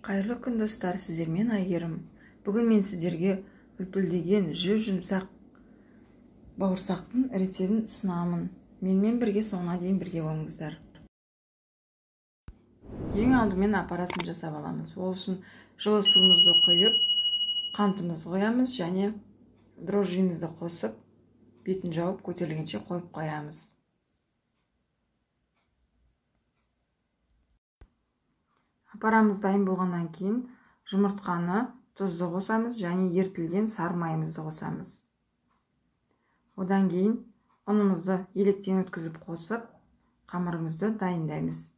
Қайырлы күн достар, сіздермен Айгерім. Бүгін мен сіздерге үлпілдеген жұмсақ бауырсақтың рецептін ұсынамын. Менімен бірге соңына дейін бірге болыңыздар. Ең алдымен аппарасын жасап аламыз. Ол үшін жылы суымызды құйып, қантымызды қоямыз және дрожжимізді қосып, бетін жауып көтерілгенше қойып қоямыз. Аппарамыз дайын болғаннан кейін жұмыртқаны, тұзды қосамыз және ертілген сары майымызды қосамыз. Одан кейін ұнымызды електен өткізіп қосып, қамырымызды дайындаймыз.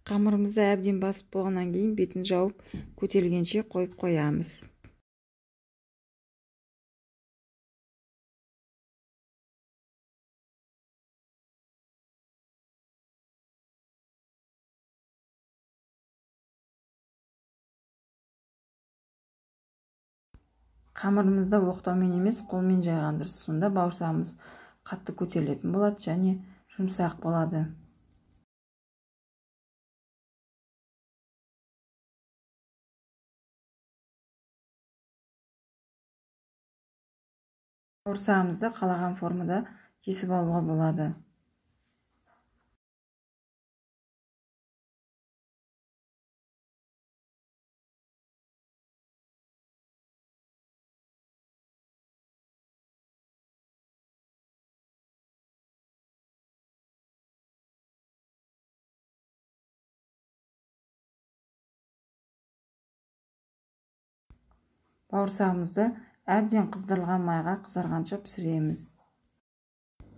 Қамырымызды әбден басып болғаннан кейін бетін жауып көтерілгенше қойып қоямыз. Қамырымызды оқтаумен емес, қолмен жайған дұрыс. Сонда бауырсағымыз қатты көтерілетін болады және жұмсақ болады. Бауырсағымызды қалаған формада кесіп алуға болады. Бауырсағымызды әбден қыздырылған майға қызарғанша пісіреміз.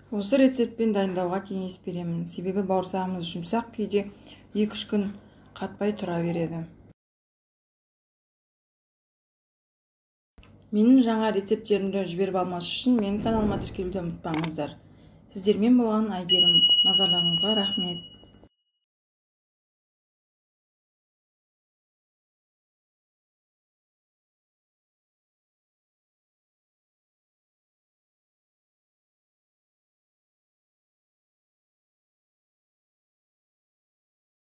Осы рецептпен дайындауға кеңес беремін. Себебі бауырсағымыз жұмсақ күйде 2-3 күн қатпай тұра береді. Менің жаңа рецепттерімді жіберіп алмас үшін менің каналыма тіркелуді ұмытпаңыздар. Сіздермен болған Айгерім. Назарларыңызға рахмет.